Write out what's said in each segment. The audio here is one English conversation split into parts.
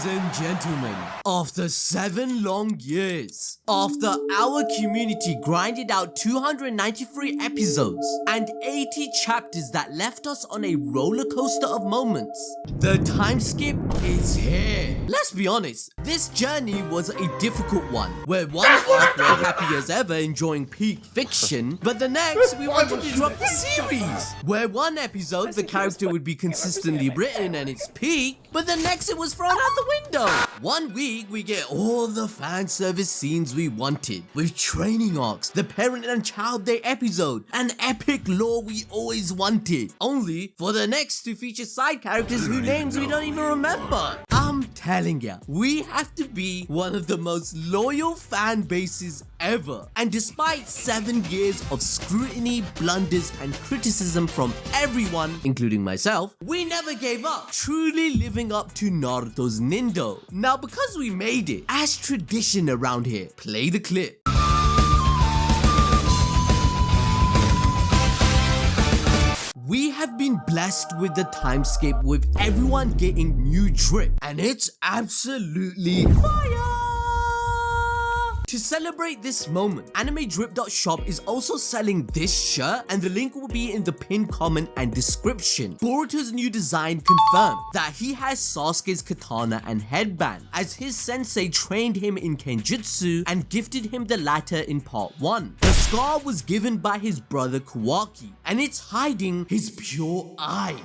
and gentlemen, after 7 long years, after our community grinded out 293 episodes and 80 chapters that left us on a roller coaster of moments, the time skip is here. Let's be honest, this journey was a difficult one, where one half were happy as ever enjoying peak fiction, but the next we wanted to drop the series, where one episode the character would be consistently written and it's peak, but the next it was thrown out the window. One week we get all the fan service scenes we wanted, with training arcs, the parent and child day episode, and epic lore we always wanted, only for the next to feature side characters whose names we don't even remember. I'm telling ya, we have to be one of the most loyal fan bases ever, and despite 7 years of scrutiny, blunders and criticism from everyone, including myself, we never gave up, truly living up to Naruto's Nindo. Now because we made it, as tradition around here, play the clip. We have been blessed with the time skip, with everyone getting new drip, and it's absolutely fire! To celebrate this moment, AnimeDrip.shop is also selling this shirt, and the link will be in the pinned comment and description. Boruto's new design confirmed that he has Sasuke's katana and headband, as his sensei trained him in Kenjutsu and gifted him the latter in part 1. The scar was given by his brother Kawaki, and it's hiding his pure eye.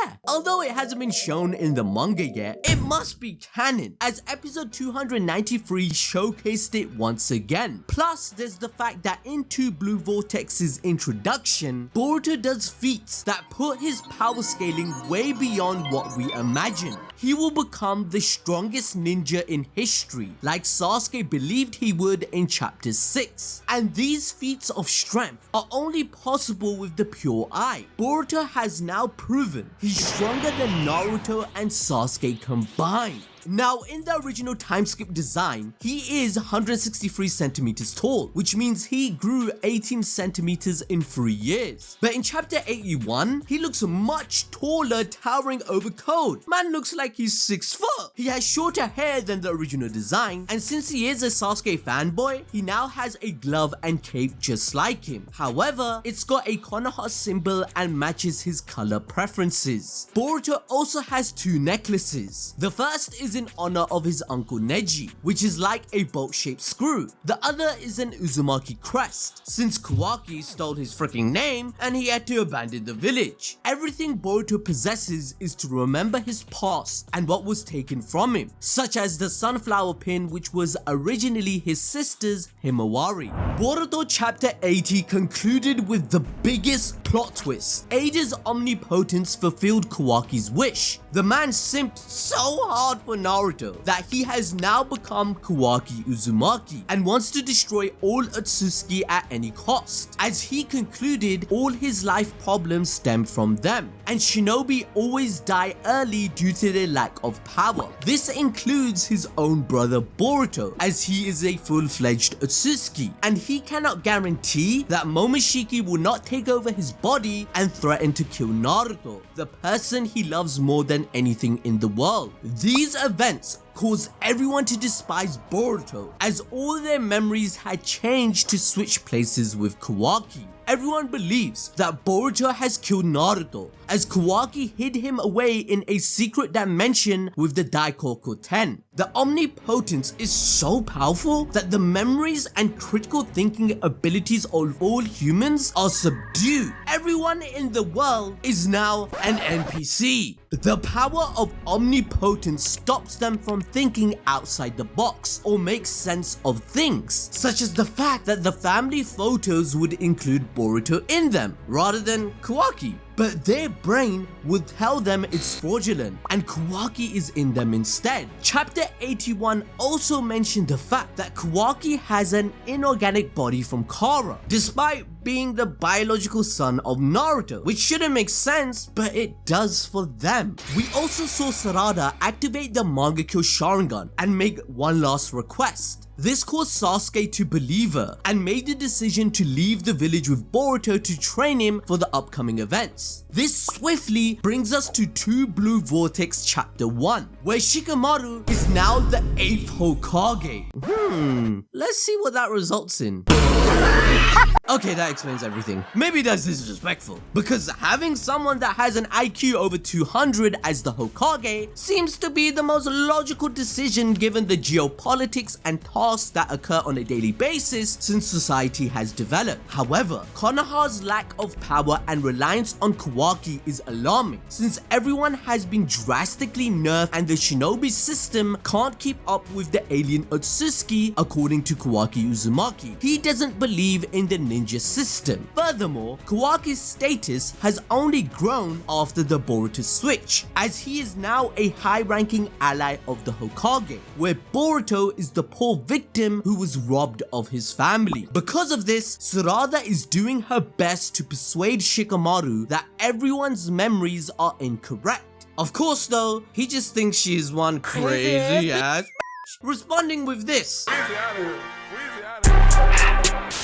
Yeah, although it hasn't been shown in the manga yet, it must be canon, as episode 293 showcased it once again. Plus, there's the fact that in Two Blue Vortex's introduction, Boruto does feats that put his power scaling way beyond what we imagine. He will become the strongest ninja in history, like Sasuke believed he would in chapter 6. And these feats of strength are only possible with the pure eye. Boruto has now proven he's stronger than Naruto and Sasuke combined. Now, in the original time skip design, he is 163 centimeters tall, which means he grew 18 centimeters in 3 years. But in chapter 81, he looks much taller, towering over Code. Man looks like he's 6 foot. He has shorter hair than the original design, and since he is a Sasuke fanboy, he now has a glove and cape just like him. However, it's got a Konoha symbol and matches his color preferences. Boruto also has 2 necklaces. The first is in honor of his uncle Neji, which is like a bolt-shaped screw. The other is an Uzumaki crest, since Kawaki stole his freaking name and he had to abandon the village. Everything Boruto possesses is to remember his past and what was taken from him, such as the sunflower pin, which was originally his sister's Himawari. Boruto chapter 80 concluded with the biggest plot twist. Eida's omnipotence fulfilled Kawaki's wish. The man simped so hard for Naruto that he has now become Kawaki Uzumaki and wants to destroy all Otsutsuki at any cost, as he concluded all his life problems stemmed from them, and shinobi always die early due to their lack of power. This includes his own brother Boruto, as he is a full-fledged Otsutsuki, and he cannot guarantee that Momoshiki will not take over his body and threaten to kill Naruto, the person he loves more than anything in the world. These events caused everyone to despise Boruto, as all their memories had changed to switch places with Kawaki. Everyone believes that Boruto has killed Naruto, as Kawaki hid him away in a secret dimension with the Daikoku 10. The omnipotence is so powerful that the memories and critical thinking abilities of all humans are subdued. Everyone in the world is now an NPC. The power of omnipotence stops them from thinking outside the box or make sense of things, such as the fact that the family photos would include Boruto in them rather than Kawaki. But their brain would tell them it's fraudulent and Kawaki is in them instead. Chapter 81 also mentioned the fact that Kawaki has an inorganic body from Kara, despite being the biological son of Naruto, which shouldn't make sense, but it does for them. We also saw Sarada activate the Mangekyo Sharingan and make one last request. This caused Sasuke to believe her and made the decision to leave the village with Boruto to train him for the upcoming events. This swiftly brings us to Two Blue Vortex Chapter 1, where Shikamaru is now the 8th Hokage. Let's see what that results in. Okay, that explains everything. Maybe that's disrespectful, because having someone that has an IQ over 200 as the Hokage seems to be the most logical decision given the geopolitics and tasks that occur on a daily basis since society has developed. However, Konoha's lack of power and reliance on Kawaki is alarming, since everyone has been drastically nerfed and the shinobi system can't keep up with the alien Utsuki according to Kawaki Uzumaki. He doesn't believe in the ninja system. Furthermore, Kawaki's status has only grown after the Boruto switch, as he is now a high-ranking ally of the Hokage, where Boruto is the poor victim who was robbed of his family. Because of this, Sarada is doing her best to persuade Shikamaru that everyone's memories are incorrect. Of course though, he just thinks she is one crazy ass responding with this.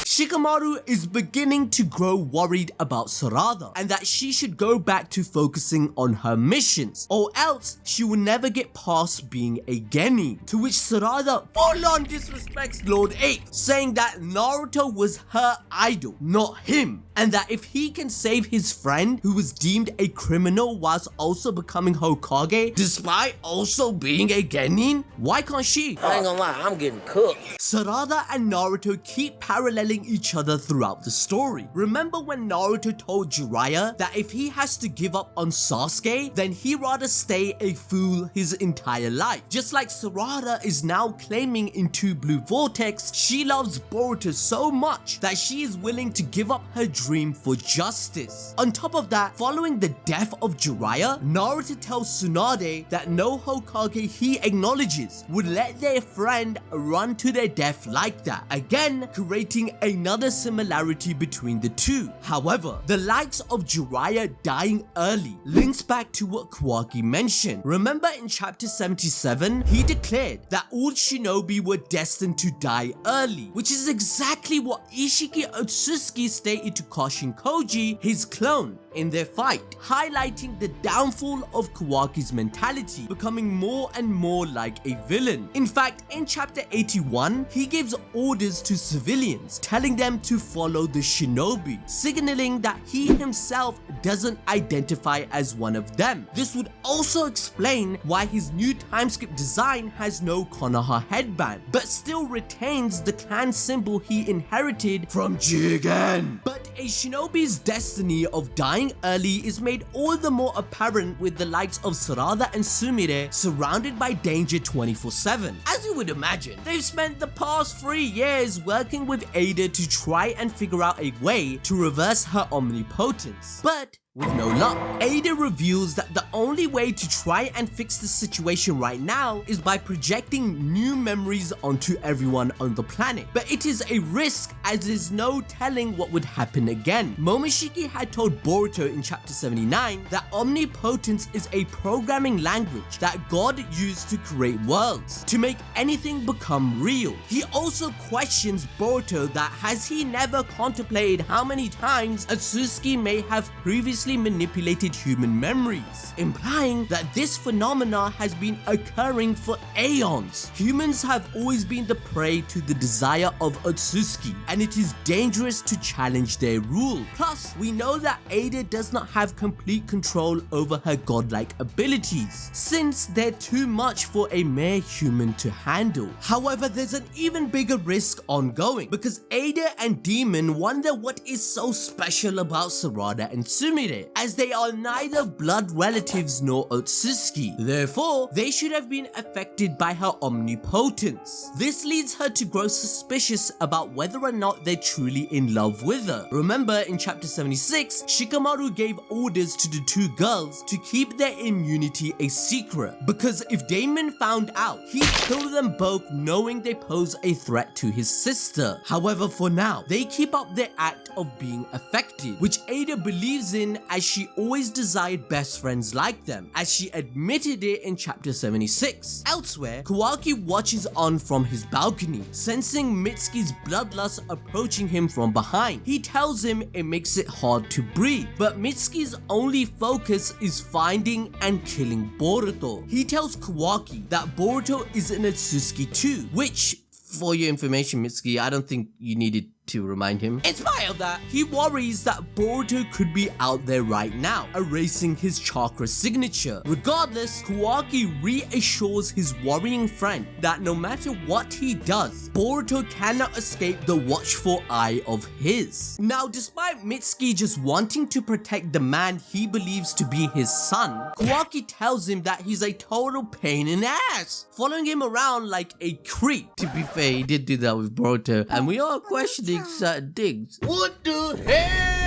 Shikamaru is beginning to grow worried about Sarada and that she should go back to focusing on her missions, or else she will never get past being a genin. To which Sarada full-on disrespects Lord 8, saying that Naruto was her idol, not him, and that if he can save his friend who was deemed a criminal whilst also becoming Hokage despite also being a genin, why can't she? I ain't gonna lie, I'm getting cooked. Sarada and Naruto keep paralleling each other throughout the story. Remember when Naruto told Jiraiya that if he has to give up on Sasuke, then he'd rather stay a fool his entire life. Just like Sarada is now claiming in Two Blue Vortex, she loves Boruto so much that she is willing to give up her dream for justice. On top of that, following the death of Jiraiya, Naruto tells Tsunade that no Hokage he acknowledges would let their friend run to their death like that, again creating another similarity between the two. However, the likes of Jiraiya dying early links back to what Kawaki mentioned. Remember in chapter 77, he declared that all shinobi were destined to die early, which is exactly what Isshiki Otsuki stated to Kashin Koji, his clone, in their fight, highlighting the downfall of Kawaki's mentality, becoming more and more like a villain. In fact, in chapter 81, he gives orders to civilians, telling them to follow the shinobi, signaling that he himself doesn't identify as one of them. This would also explain why his new timeskip design has no Konoha headband, but still retains the clan symbol he inherited from Jigen. But a shinobi's destiny of dying early is made all the more apparent with the likes of Sarada and Sumiere surrounded by danger 24/7. As you would imagine, they've spent the past 3 years working with Eida to try and figure out a way to reverse her omnipotence, but with no luck. Eida reveals that the only way to try and fix the situation right now is by projecting new memories onto everyone on the planet. But it is a risk, as there's no telling what would happen again. Momoshiki had told Boruto in chapter 79 that omnipotence is a programming language that God used to create worlds, to make anything become real. He also questions Boruto that has he never contemplated how many times Atsuki may have previously manipulated human memories, implying that this phenomena has been occurring for aeons. Humans have always been the prey to the desire of Otsuki, and it is dangerous to challenge their rule. Plus, we know that Eida does not have complete control over her godlike abilities, since they're too much for a mere human to handle. However, there's an even bigger risk ongoing, because Eida and Demon wonder what is so special about Sarada and Sumiere, as they are neither blood relatives nor Otsuki. Therefore, they should have been affected by her omnipotence. This leads her to grow suspicious about whether or not they're truly in love with her. Remember in chapter 76, Shikamaru gave orders to the two girls to keep their immunity a secret, because if Damon found out, he'd kill them both knowing they pose a threat to his sister. However, for now, they keep up their act of being affected, which Eida believes in son as she always desired best friends like them, as she admitted it in chapter 76. Elsewhere, Kawaki watches on from his balcony, sensing Mitsuki's bloodlust approaching him from behind. He tells him it makes it hard to breathe, but Mitsuki's only focus is finding and killing Boruto. He tells Kawaki that Boruto is an Atsuki too, which, for your information, Mitsuki, I don't think you needed to remind him. In spite of that, he worries that Boruto could be out there right now, erasing his chakra signature. Regardless, Kawaki reassures his worrying friend that no matter what he does, Boruto cannot escape the watchful eye of his. Now, despite Mitsuki just wanting to protect the man he believes to be his son, Kawaki tells him that he's a total pain in the ass, following him around like a creep. To be fair, he did do that with Boruto, and we are questioning certain things. What the hell?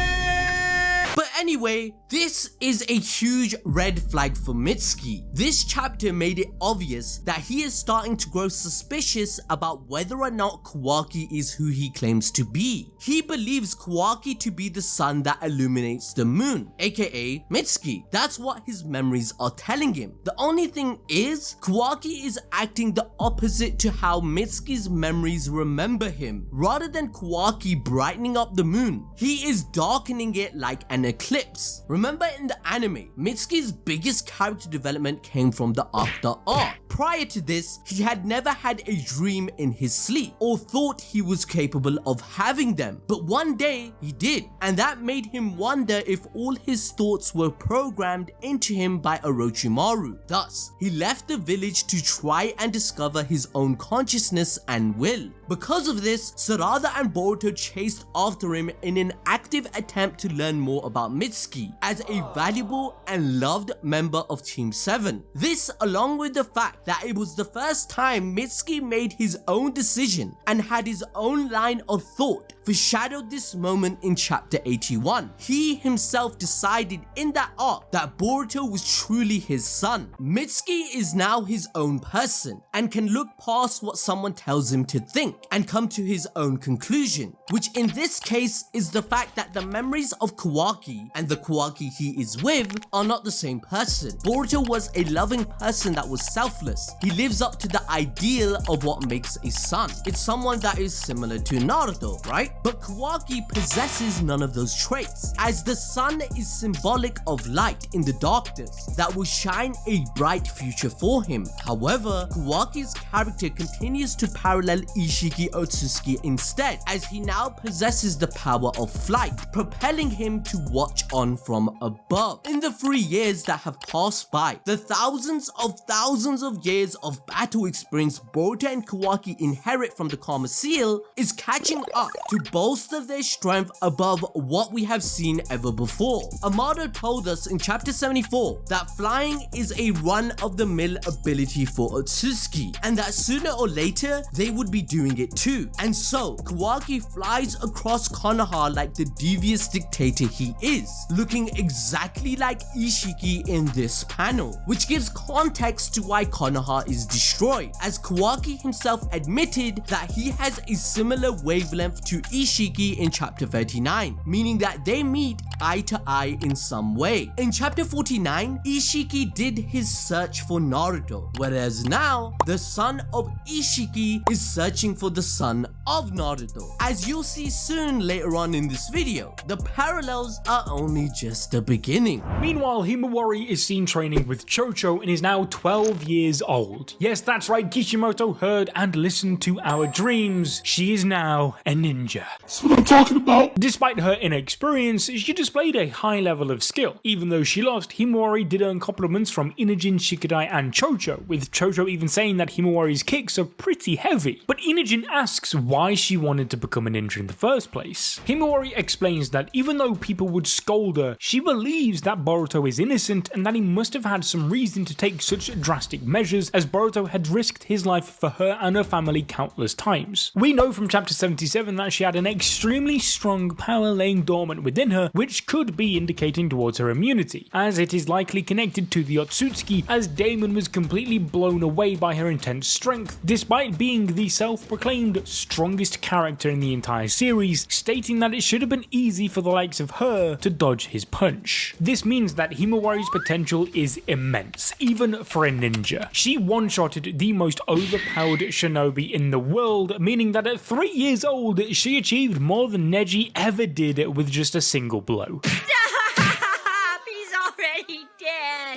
But anyway, this is a huge red flag for Mitsuki. This chapter made it obvious that he is starting to grow suspicious about whether or not Kawaki is who he claims to be. He believes Kawaki to be the sun that illuminates the moon, aka Mitsuki. That's what his memories are telling him. The only thing is, Kawaki is acting the opposite to how Mitsuki's memories remember him. Rather than Kawaki brightening up the moon, he is darkening it like an eclipse. Remember in the anime, Mitsuki's biggest character development came from the after arc. Prior to this, he had never had a dream in his sleep or thought he was capable of having them. But one day he did, and that made him wonder if all his thoughts were programmed into him by Orochimaru. Thus, he left the village to try and discover his own consciousness and will. Because of this, Sarada and Boruto chased after him in an active attempt to learn more about Mitsuki as a valuable and loved member of Team 7. This, along with the fact that it was the first time Mitsuki made his own decision and had his own line of thought, foreshadowed this moment in chapter 81. He himself decided in that arc that Boruto was truly his son. Mitsuki is now his own person and can look past what someone tells him to think and come to his own conclusion, which in this case is the fact that the memories of Kawaki and the Kawaki he is with are not the same person. Boruto was a loving person that was selfless. He lives up to the ideal of what makes a son. It's someone that is similar to Naruto, right? But Kawaki possesses none of those traits, as the sun is symbolic of light in the darkness that will shine a bright future for him. However, Kawaki's character continues to parallel Isshiki Otsuki instead, as he now possesses the power of flight, propelling him to watch on from above. In the 3 years that have passed by, the thousands of years of battle experience Boruto and Kawaki inherit from the Karma Seal is catching up to bolster their strength above what we have seen ever before. Amado told us in chapter 74 that flying is a run-of-the-mill ability for Otsuki, and that sooner or later they would be doing it too. And so Kawaki flies across Konoha like the devious dictator he is, looking exactly like Isshiki in this panel, which gives context to why Konoha is destroyed, as Kawaki himself admitted that he has a similar wavelength to Isshiki in chapter 39, meaning that they meet eye to eye in some way. In chapter 49, Isshiki did his search for Naruto, whereas now the son of Isshiki is searching for the son of Naruto. As you'll see soon later on in this video, the parallels are only just the beginning. Meanwhile, Himawari is seen training with Chocho and is now 12 years old. Yes, that's right, Kishimoto heard and listened to our dreams. She is now a ninja. That's what I'm talking about. Despite her inexperience, she displayed a high level of skill. Even though she lost, Himawari did earn compliments from Inujin, Shikadai and Chocho, with Chocho even saying that Himawari's kicks are pretty heavy. But Inujin asks why she wanted to become a ninja in the first place. Himawari explains that even though people would scold her, she believes that Boruto is innocent and that he must have had some reason to take such drastic measures, as Boruto had risked his life for her and her family countless times. We know from chapter 77 that she had an extremely strong power laying dormant within her, which could be indicating towards her immunity, as it is likely connected to the Otsutsuki, as Damon was completely blown away by her intense strength, despite being the self-proclaimed strongest character in the entire series, stating that it should have been easy for the likes of her to dodge his punch. This means that Himawari's potential is immense, even for a ninja. She one-shotted the most overpowered shinobi in the world, meaning that at 3 years old, she achieved more than Neji ever did with just a single blow.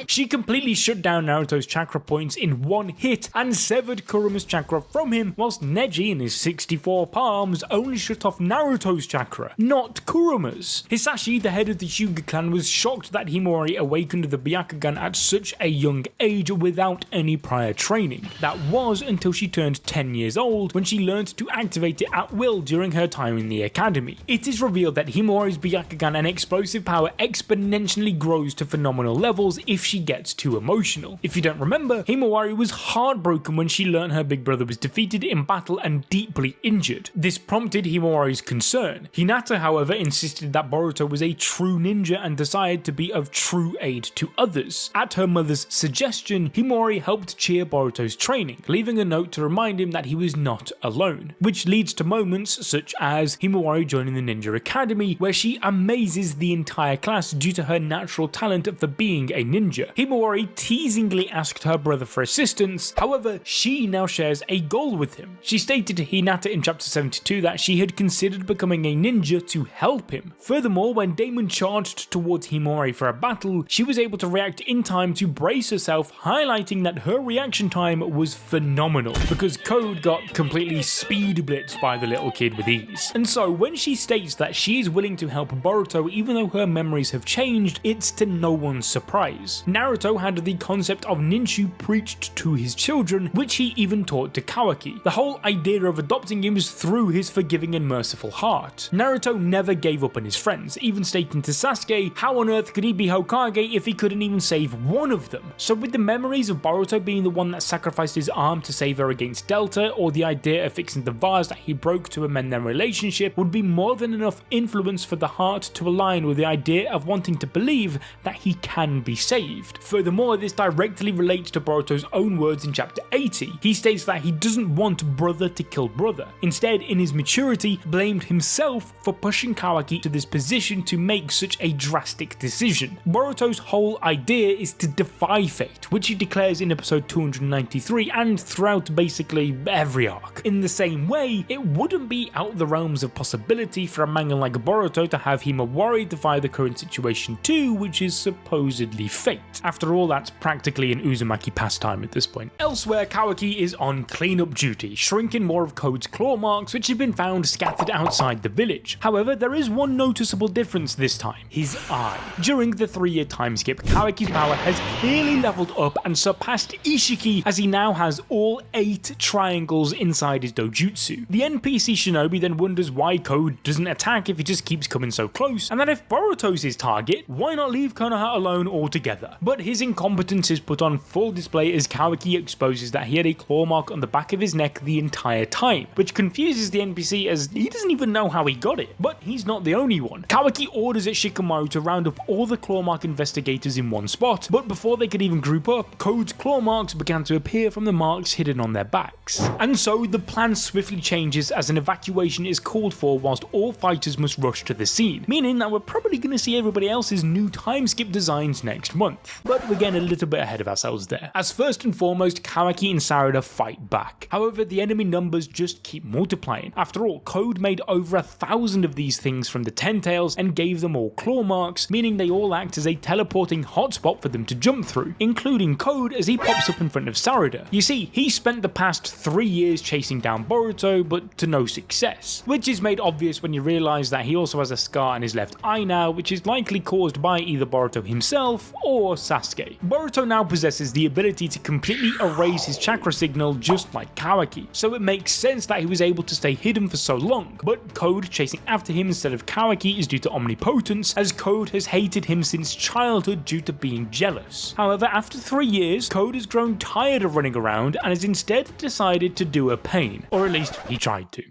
She completely shut down Naruto's chakra points in one hit and severed Kuruma's chakra from him, whilst Neji in his 64 palms only shut off Naruto's chakra, not Kuruma's. Hisashi, the head of the Hyuga clan, was shocked that Himawari awakened the Byakugan at such a young age without any prior training. That was until she turned 10 years old, when she learned to activate it at will during her time in the academy. It is revealed that Himawari's Byakugan and explosive power exponentially grows to phenomenal levels if she gets too emotional. If you don't remember, Himawari was heartbroken when she learned her big brother was defeated in battle and deeply injured. This prompted Himawari's concern. Hinata, however, insisted that Boruto was a true ninja and desired to be of true aid to others. At her mother's suggestion, Himawari helped cheer Boruto's training, leaving a note to remind him that he was not alone, which leads to moments such as Himawari joining the Ninja Academy, where she amazes the entire class due to her natural talent for being a ninja. Himawari teasingly asked her brother for assistance, however, she now shares a goal with him. She stated to Hinata in chapter 72 that she had considered becoming a ninja to help him. Furthermore, when Damon charged towards Himawari for a battle, she was able to react in time to brace herself, highlighting that her reaction time was phenomenal, because Code got completely speed blitzed by the little kid with ease. And so when she states that she is willing to help Boruto even though her memories have changed, it's to no one's surprise. Naruto had the concept of ninshu preached to his children, which he even taught to Kawaki. The whole idea of adopting him was through his forgiving and merciful heart. Naruto never gave up on his friends, even stating to Sasuke how on earth could he be Hokage if he couldn't even save one of them. So with the memories of Boruto being the one that sacrificed his arm to save her against Delta, or the idea of fixing the vase that he broke to amend their relationship, would be more than enough influence for the heart to align with the idea of wanting to believe that he can be saved. Furthermore, this directly relates to Boruto's own words in chapter 80. He states that he doesn't want brother to kill brother. Instead, in his maturity, blamed himself for pushing Kawaki to this position to make such a drastic decision. Boruto's whole idea is to defy fate, which he declares in episode 293 and throughout basically every arc. In the same way, it wouldn't be out of the realms of possibility for a manga like Boruto to have Himawari defy the current situation too, which is supposedly fate. After all, that's practically an Uzumaki pastime at this point. Elsewhere, Kawaki is on cleanup duty, shrinking more of Code's claw marks which have been found scattered outside the village. However, there is one noticeable difference this time: his eye. During the 3-year time skip, Kawaki's power has clearly leveled up and surpassed ISSHIKI, as he now has all 8 triangles inside his dojutsu. The NPC shinobi then wonders why Code doesn't attack if he just keeps coming so close, and that if Boruto's his target, why not leave Konoha alone altogether? But his incompetence is put on full display as Kawaki exposes that he had a claw mark on the back of his neck the entire time, which confuses the NPC as he doesn't even know how he got it. But he's not the only one. Kawaki orders Shikamaru to round up all the claw mark investigators in one spot, but before they could even group up, Code's claw marks began to appear from the marks hidden on their backs. And so the plan swiftly changes as an evacuation is called for whilst all fighters must rush to the scene, meaning that we're probably going to see everybody else's new time skip designs next month. But we're getting a little bit ahead of ourselves there, as first and foremost, Kawaki and Sarada fight back. However, the enemy numbers just keep multiplying. After all, Code made over 1,000 of these things from the Ten Tails and gave them all claw marks, meaning they all act as a teleporting hotspot for them to jump through, including Code as he pops up in front of Sarada. You see, he spent the past 3 years chasing down Boruto, but to no success, which is made obvious when you realise that he also has a scar on his left eye now, which is likely caused by either Boruto himself or Sasuke. Boruto now possesses the ability to completely erase his chakra signal just like Kawaki, so it makes sense that he was able to stay hidden for so long, but Code chasing after him instead of Kawaki is due to omnipotence, as Code has hated him since childhood due to being jealous. However, after 3 years, Code has grown tired of running around and has instead decided to do a pain, or at least he tried to.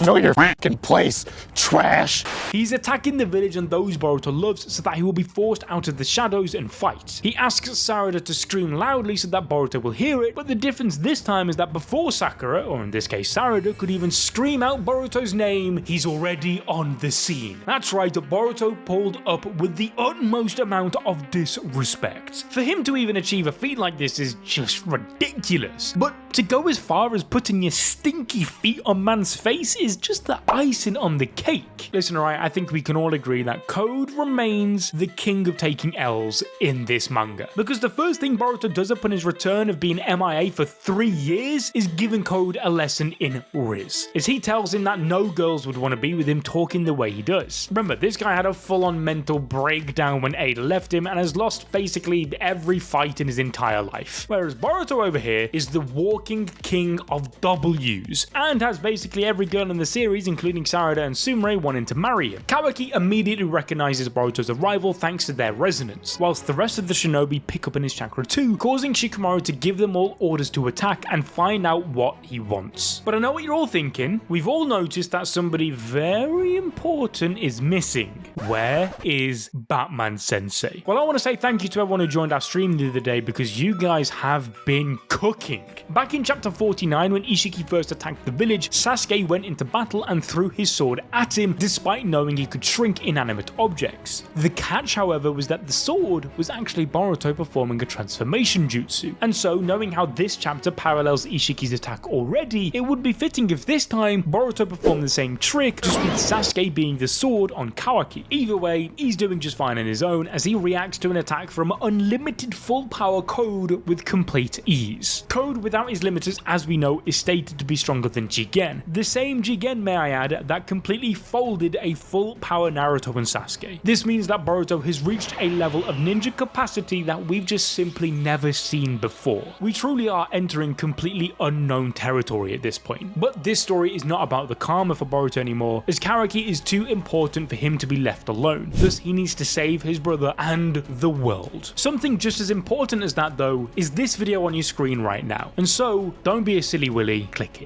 Know your fucking place, trash. He's attacking the village and those Boruto loves so that he will be forced out of the shadows and fight. He asks Sarada to scream loudly so that Boruto will hear it, but the difference this time is that before Sakura, or in this case Sarada, could even scream out Boruto's name, he's already on the scene. That's right, Boruto pulled up with the utmost amount of disrespect. For him to even achieve a feat like this is just ridiculous, but to go as far as putting your stinky feet on man's face is just the icing on the cake. Listen, alright, I think we can all agree that Code remains the king of taking L's in this manga. Because the first thing Boruto does upon his return of being MIA for 3 years is giving Code a lesson in Riz, as he tells him that no girls would want to be with him talking the way he does. Remember, this guy had a full-on mental breakdown when Eida left him and has lost basically every fight in his entire life. Whereas Boruto over here is the walking king of W's and has basically every girl in the series, including Sarada and Sumiere, wanting to marry him. Kawaki immediately recognizes Boruto's arrival thanks to their resonance, whilst the rest of the shinobi pick up in his chakra too, causing Shikamaru to give them all orders to attack and find out what he wants. But I know what you're all thinking. We've all noticed that somebody very important is missing. Where is Batman Sensei? Well, I want to say thank you to everyone who joined our stream the other day because you guys have been cooking. Back in chapter 49, when Isshiki first attacked the village, Sasuke went into battle and threw his sword at him despite knowing he could shrink inanimate objects. The catch, however, was that the sword was actually Boruto performing a transformation jutsu, and so knowing how this chapter parallels Isshiki's attack already, it would be fitting if this time Boruto performed the same trick, just with Sasuke being the sword on Kawaki. Either way, he's doing just fine on his own as he reacts to an attack from unlimited full power Code with complete ease. Code without his limiters, as we know, is stated to be stronger than Jigen. The same Jigen, may I add, that completely folded a full power Naruto and Sasuke. This means that Boruto has reached a level of ninja capacity that we've just simply never seen before. We truly are entering completely unknown territory at this point. But this story is not about the karma for Boruto anymore, as Kawaki is too important for him to be left alone. Thus, he needs to save his brother and the world. Something just as important as that, though, is this video on your screen right now. And so, don't be a silly willy, click it.